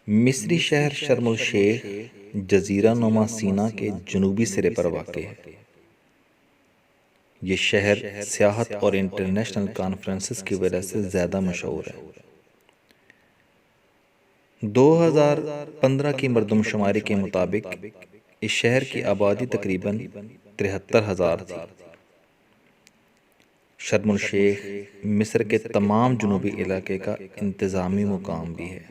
मिस्री शहर शर्म अल शेख जजीरा नुमा सीना के जनूबी सिरे पर वाक़ है। ये शहर सियाहत और इंटरनेशनल कॉन्फ्रेंसेस की वजह से ज़्यादा मशहूर है। 2015 की मरदमशुमारी के मुताबिक इस शहर की आबादी तकरीबन 73,000 थी। शर्म अल शेख मिस्र के तमाम जनूबी इलाके का इंतज़ामी मुकाम भी है।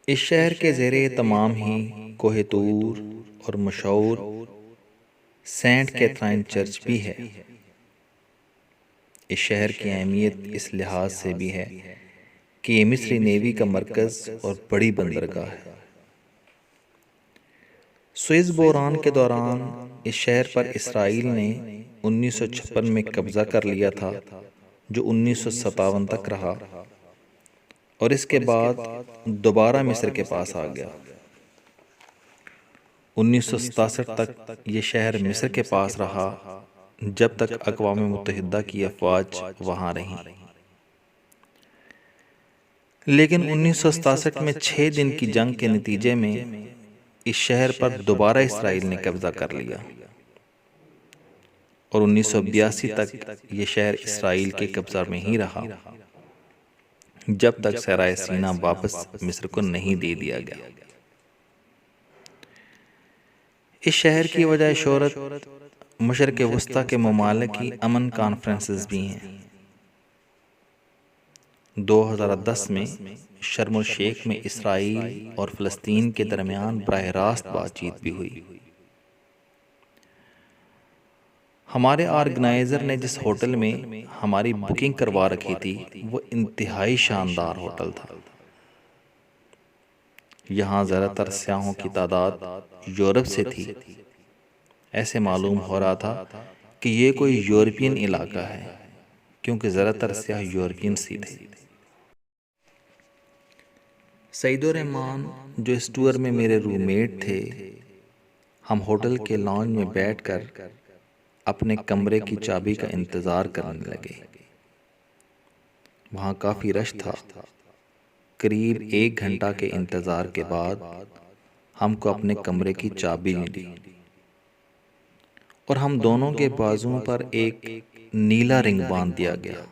इस शहर के ज़ेरे तमाम ही कोहे तूर और मशहूर सेंट कैथरीन चर्च भी है। इस शहर की अहमियत इस लिहाज से भी है कि ये मिस्री नेवी का मरकज़ और बड़ी बंदरगाह है। स्विस बहरान के दौरान इस शहर पर इसराइल ने 1956 में कब्ज़ा कर लिया था, जो 1957 तक रहा और इसके बाद दोबारा मिस्र के पास आ गया। 1967 तक ये शहर मिस्र के पास रहा, जब तक अक़वाम मुत्तहिदा की अफ़वाज वहाँ रहीं। लेकिन 1967 में 6 दिन की जंग के नतीजे में इस शहर पर दोबारा इसराइल ने कब्ज़ा कर लिया और 1982 तक ये शहर इसराइल के कब्ज़ा में ही रहा, जब तक सहराए सीना वापस मिस्र को नहीं दे दिया गया। इस शहर की वजह शोहरत मशरिक़ वस्ता के ममालिक की अमन कॉन्फ्रेंसेस भी हैं। 2010 में शर्म अल शेख में इसराइल और फ़लस्तीन के दरमियान बराह रास्त बातचीत भी हुई। हमारे ऑर्गेनाइज़र ने जिस होटल में हमारी बुकिंग करवा रखी थी, वो इंतहाई शानदार होटल था। यहाँ ज़्यादातर सयाहों की तादाद यूरोप से थी। ऐसे मालूम हो रहा था कि ये कोई यूरोपियन इलाका है, क्योंकि ज़्यादातर सयाह यूरोपियंस ही थे। सईदुर रहमान, जो इस टूर में मेरे रूममेट थे, हम होटल के लॉन्ज में बैठकर अपने कमरे की चाबी का इंतज़ार करने लगे। वहाँ काफ़ी रश था। करीब 1 घंटा के इंतज़ार के बाद हमको अपने कमरे की चाबी मिली और हम दोनों के बाजुओं पर एक नीला रिंग बांध दिया गया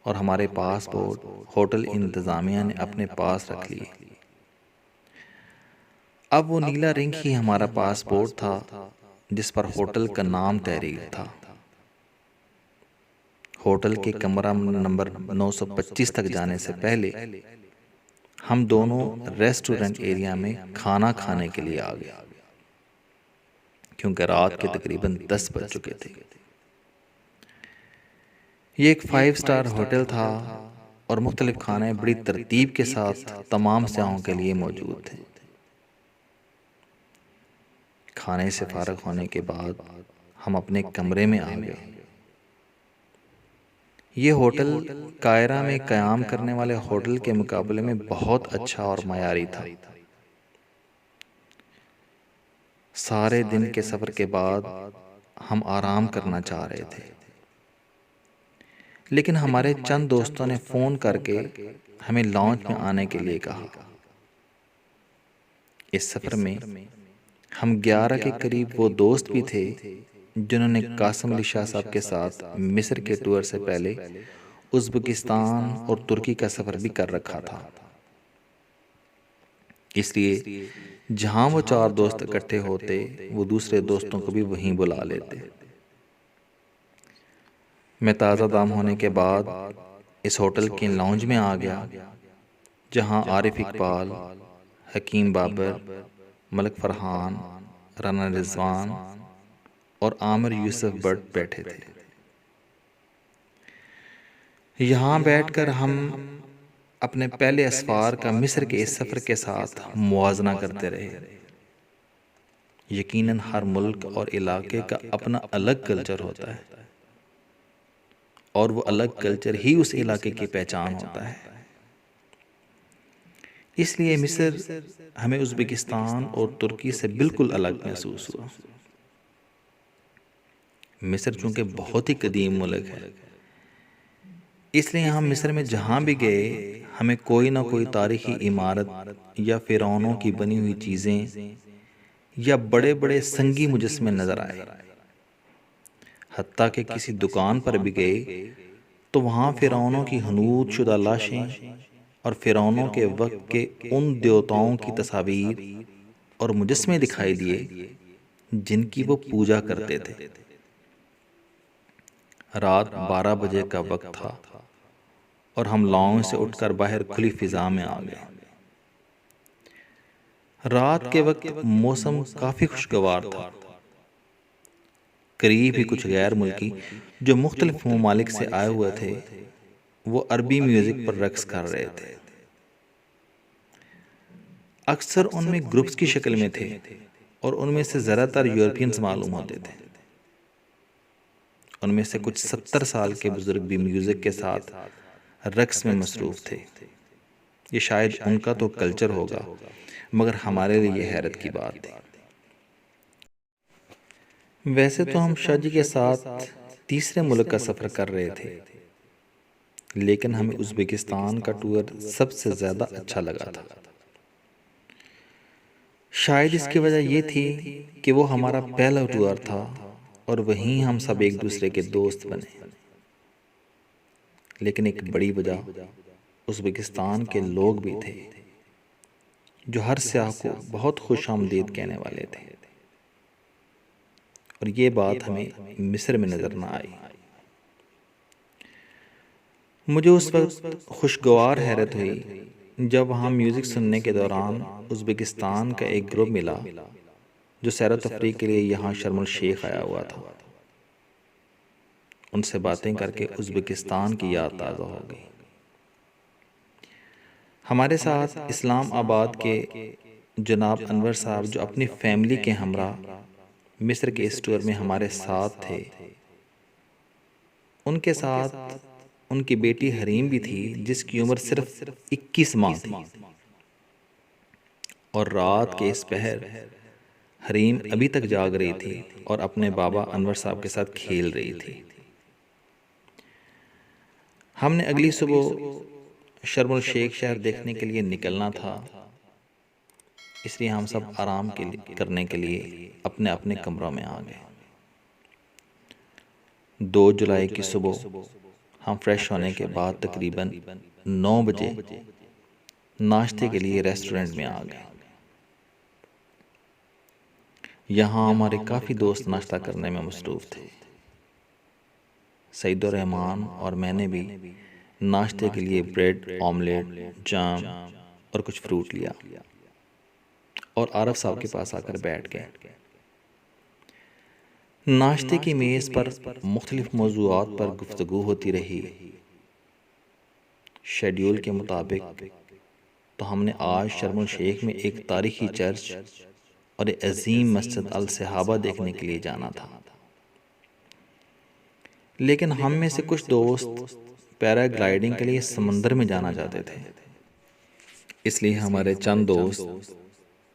और हमारे पासपोर्ट होटल इंतज़ामिया ने अपने पास रख लिए। अब वो नीला रिंग ही हमारा पासपोर्ट था, जिस पर होटल का नाम तहरीर था। होटल के कमरा नंबर 925 तक जाने से पहले हम दोनों रेस्टोरेंट एरिया में खाना खाने के लिए आ गए, क्योंकि रात के तकरीबन 10 बज चुके थे। ये एक 5 स्टार होटल था और मुख्तलिफ खाने बड़ी तरतीब के साथ तमाम सयाहों के लिए मौजूद थे। खाने से फारग होने के बाद हम अपने कमरे में आ गए। ये होटल कायरा में क़याम करने वाले होटल के मुकाबले में बहुत अच्छा और मयारी था। सारे दिन के सफ़र के बाद हम आराम करना चाह रहे थे, लेकिन हमारे चंद दोस्तों ने फ़ोन करके हमें लॉन्च में आने के लिए कहा। इस सफ़र में हम 11 के करीब वो दोस्त भी थे जिन्होंने कासिम अली शाह साहब के साथ मिस्र के टूर से पहले उज़्बेकिस्तान और तुर्की का सफ़र भी कर रखा था। इसलिए जहाँ वो 4 दोस्त इकट्ठे होते, वो दूसरे दोस्तों को भी वहीं बुला लेते। मैं ताज़ा दाम होने के बाद इस होटल के लॉन्ज में आ गया, जहाँ आरिफ इकबाल, हकीम बाबर, मलिक फरहान, राना रिजवान और आमिर यूसुफ बट बैठे थे। यहाँ बैठकर हम अपने पहले असफार का मिस्र के इस सफ़र के साथ मुवाजना करते रहे। यकीनन हर मुल्क और इलाके का अपना अलग कल्चर होता है और वो अलग कल्चर ही उस इलाके की पहचान होता है। इसलिए मिस्र हमें उज़्बेकिस्तान और तुर्की से बिल्कुल अलग महसूस हुआ। मिस्र चूँकि बहुत ही कदीम मुल्क है, इसलिए हम मिस्र में जहाँ भी गए हमें कोई ना कोई तारीखी इमारत या फ़िरौनों की बनी हुई चीज़ें या बड़े बड़े संगी मुजस्मे नज़र आए। हत्ता कि किसी दुकान पर भी गए तो वहाँ फ़िरौनों की हनूत शुदा लाशें और फ़िरौनों के वक्त के उन देवताओं की तस्वीर और मुजस्मे दिखाई दिए जिनकी वो पूजा करते थे। रात 12 बजे का वक्त था और हम लॉन्च से उठकर बाहर खुली फिजा में आ गए। रात के वक्त मौसम काफ़ी खुशगवार था। करीब ही कुछ गैर मुल्की जो मुख्तलिफ ममालिक से आए हुए थे वो अरबी म्यूज़िक पर रक्स कर रहे थे। अक्सर उनमें ग्रुप्स की शक्ल में थे और उनमें से ज़्यादातर यूरोपियंस मालूम होते थे। उनमें से कुछ 70 साल के बुजुर्ग भी म्यूज़िक के साथ रक्स में मसरूफ़ थे। ये शायद उनका तो कल्चर होगा मगर हमारे लिए ये हैरत की बात थी। वैसे तो हम शाह जी के साथ तीसरे मुल्क का सफ़र कर रहे थे, लेकिन हमें उज़्बेकिस्तान का टूर सबसे ज़्यादा अच्छा लगा था। शायद इसकी वजह यह थी कि वो हमारा पहला टूर था और वहीं हम सब एक दूसरे के दोस्त बने। लेकिन एक बड़ी वजह उज़्बेकिस्तान के लोग भी थे जो हर सयाह को बहुत खुश आमदीद कहने वाले थे और ये बात हमें मिस्र में नज़र न आई। मुझे उस वक्त खुशगवार हैरत हुई जब वहाँ म्यूज़िक सुनने के दौरान उज़्बेकिस्तान का एक ग्रुप मिला जो सैर तफरीह के लिए यहाँ शर्म अल शेख आया हुआ था। उनसे बातें करके उज़्बेकिस्तान की याद ताज़ा हो गई। हमारे साथ इस्लामाबाद के जनाब अनवर साहब जो अपनी फैमिली के हमरा मिस्र के इस टूर में हमारे साथ थे, उनके साथ उनकी बेटी हरीम भी थी जिसकी उम्र सिर्फ 21 माह थी और रात के इस पहर हरीम अभी तक जाग रही थी और अपने बाबा अनवर साहब के साथ खेल रही थी। हमने अगली सुबह शर्म अल शेख शहर देखने के लिए निकलना था, इसलिए हम सब आराम करने के लिए अपने अपने कमरों में आ गए। 2 जुलाई की सुबह हम फ्रेश होने के बाद तकरीबन 9 बजे नाश्ते के लिए रेस्टोरेंट में आ गए। यहाँ हमारे काफ़ी दोस्त नाश्ता करने में मसरूफ़ थे। सईदुर रहमान और मैंने भी नाश्ते के लिए ब्रेड, ऑमलेट, जाम और कुछ फ्रूट लिया और आरफ साहब के पास आकर बैठ गए। नाश्ते की मेज़ पर मुख्तलिफ मौज़ूआत पर गुफ्तगू होती रही। शेड्यूल के मुताबिक तो हमने आज शर्म अल शेख में एक तारीखी चर्च और एक अजीम मस्जिद अल सहाबा देखने के लिए जाना था, लेकिन हम में से कुछ दोस्त पैराग्लाइडिंग के लिए समंदर में जाना चाहते थे। इसलिए हमारे चंद दोस्त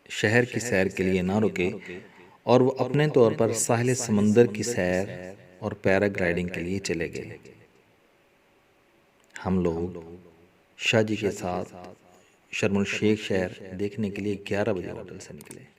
शहर की सैर के लिए ना रुके और वो अपने तौर पर साहिल समंदर की सैर और पैराग्लाइडिंग के लिए चले गए। हम लोग शाह जी के साथ शर्म अल शेख शहर देखने के लिए 11 बजे होटल से निकले।